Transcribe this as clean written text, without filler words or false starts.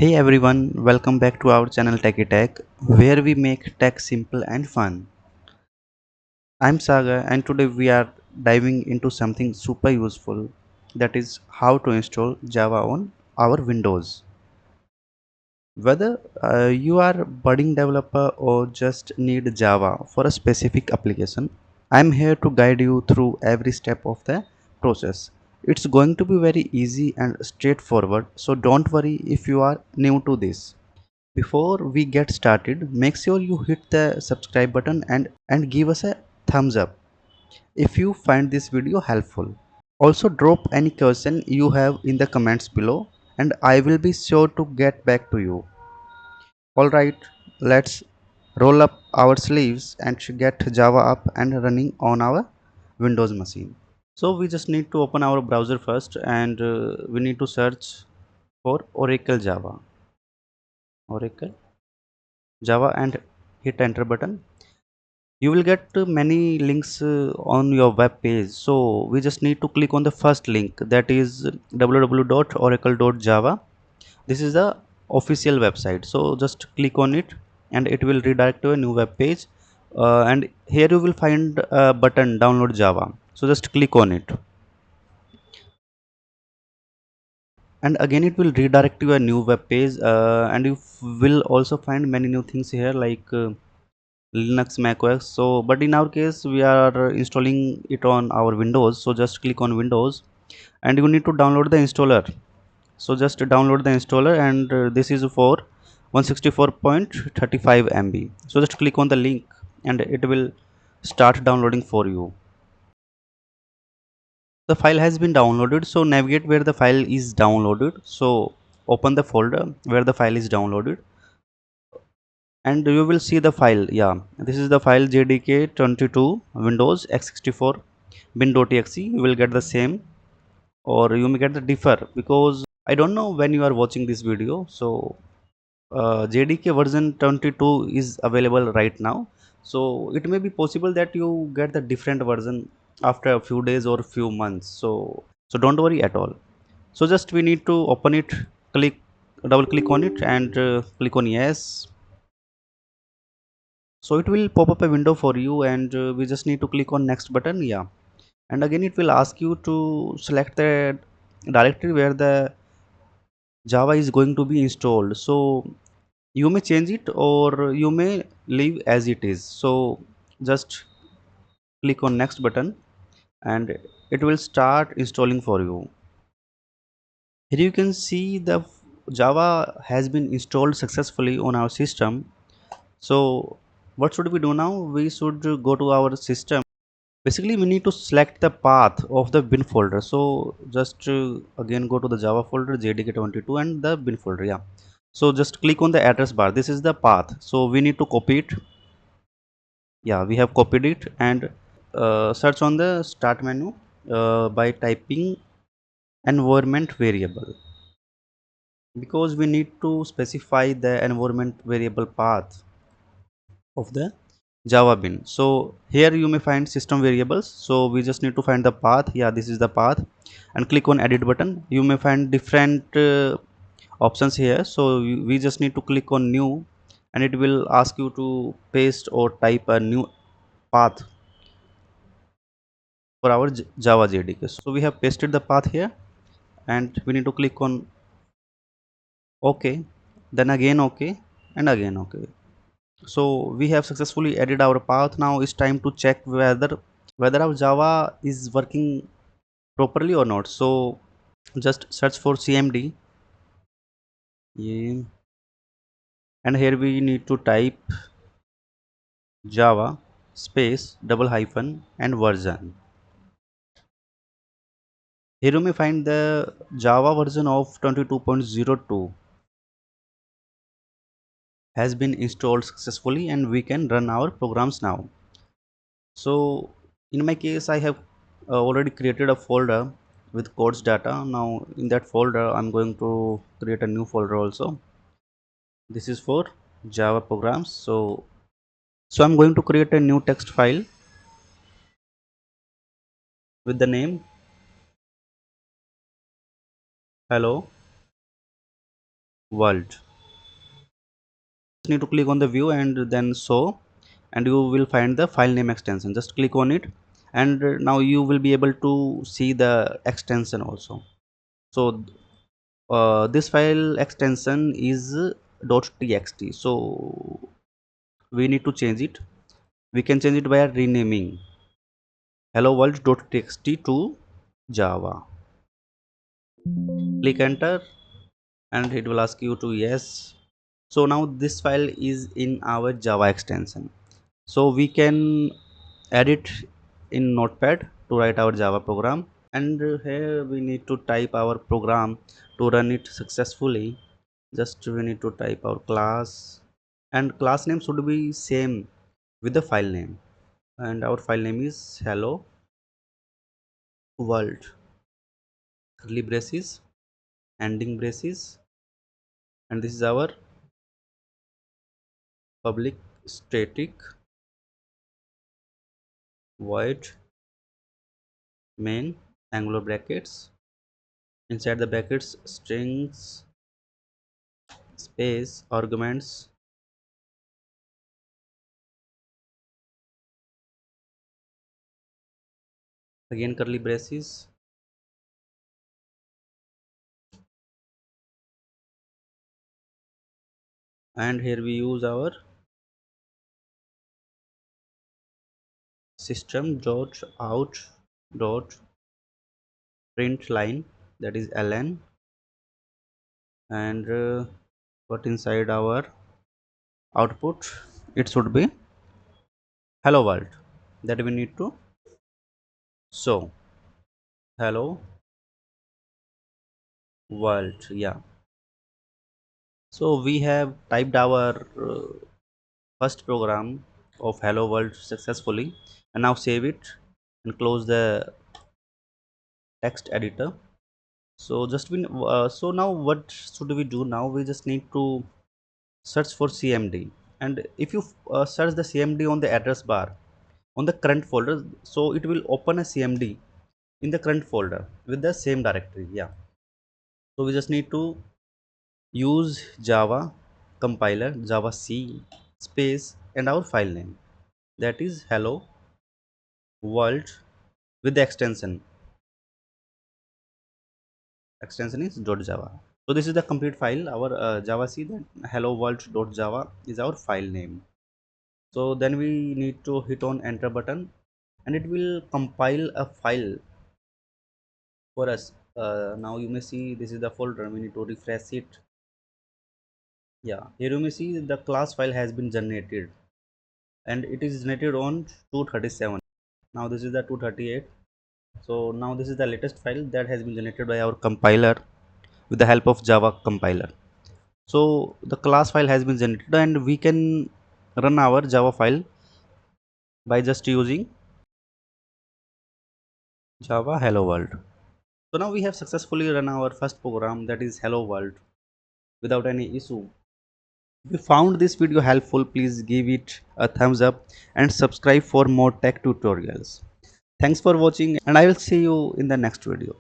Hey everyone, welcome back to our channel Techie Tech, where we make tech simple and fun. I'm Saga, and today we are diving into something super useful, that is how to install Java on our Windows. Whether you are a budding developer or just need Java for a specific application, I'm here to guide you through every step of the process. It's going to be very easy and straightforward, so don't worry if you are new to this. Before we get started, make sure you hit the subscribe button and give us a thumbs up if you find this video helpful. Also drop any question you have in the comments below and I will be sure to get back to you. Alright, let's roll up our sleeves and get Java up and running on our Windows machine. So we just need to open our browser first and we need to search for Oracle Java. Oracle Java and hit enter button. You will get many links on your web page, so we just need to click on the first link, that is www.oracle.java. This is the official website, so just click on it and it will redirect to a new web page, and here you will find a button download Java, so just click on it and again it will redirect to a new web page, and you will also find many new things here like Linux, Mac OS. So, but in our case, we are installing it on our Windows. So just click on Windows, and you need to download the installer. So just download the installer, and this is for 164.35 MB. So just click on the link, and it will start downloading for you. The file has been downloaded. So navigate where the file is downloaded. So open the folder where the file is downloaded and you will see the file. Yeah, this is the file jdk22 windows x64 bin.exe. You will get the same or you may get the differ because I don't know when you are watching this video. So jdk version 22 is available right now, so it may be possible that you get the different version after a few days or few months. So don't worry at all. So just we need to open it, click, double click on it and click on yes. So it will pop up a window for you and we just need to click on next button. Yeah, and again it will ask you to select the directory where the Java is going to be installed. So you may change it or you may leave as it is. So just click on next button and it will start installing for you. Here you can see the Java has been installed successfully on our system. So what should we do now? We should go to our system. Basically we need to select the path of the bin folder. So just again go to the Java folder jdk22 and the bin folder. Yeah, so just click on the address bar. This is the path, so we need to copy it. Yeah, we have copied it and search on the start menu by typing environment variable, because we need to specify the environment variable path of the Java bin. So here you may find system variables. So we just need to find the path. Yeah, this is the path and click on edit button. You may find different options here. So we just need to click on new and it will ask you to paste or type a new path for our Java JDK. So we have pasted the path here and we need to click on OK, then again OK and again OK. So we have successfully added our path. Now it's time to check whether our Java is working properly or not. So just search for cmd. Yeah. And here we need to type Java space double hyphen and version. Here you may find the Java version of 22.02 has been installed successfully and we can run our programs now. So in my case I have already created a folder with codes data. Now in that folder I'm going to create a new folder also. This is for Java programs. So I'm going to create a new text file with the name hello world. Just need to click on the view and then show, and you will find the file name extension. Just click on it, and now you will be able to see the extension also. So this file extension is .txt, so we need to change it. We can change it by renaming hello world.txt to Java. Click enter, and it will ask you to yes. So now this file is in our Java extension, so we can edit in notepad to write our Java program. And here we need to type our program to run it successfully. Just we need to type our class, and class name should be same with the file name, and our file name is hello world, curly braces, ending braces, and this is our public static void main angular brackets, inside the brackets strings space arguments, again curly braces, and here we use our system dot out dot print line, that is ln, and what inside our output, it should be hello world, that we need to show hello world. Yeah, so we have typed our first program of hello world successfully, and now save it and close the text editor. So just we so now what should we do? Now we just need to search for cmd, and if you search the cmd on the address bar on the current folder, so it will open a cmd in the current folder with the same directory. Yeah, so we just need to use Java compiler Java C space and our file name, that is hello world, with the extension is .java. So this is the complete file, our Java C, that hello world.java is our file name. So then we need to hit on enter button, and it will compile a file for us. Now you may see this is the folder, we need to refresh it. Yeah, here you may see the class file has been generated, and it is generated on 237. Now this is the 238. So now this is the latest file that has been generated by our compiler with the help of Java compiler. So the class file has been generated, and we can run our Java file by just using Java hello world. So now we have successfully run our first program, that is hello world, without any issue. If you found this video helpful, please give it a thumbs up and subscribe for more tech tutorials. Thanks for watching, and I will see you in the next video.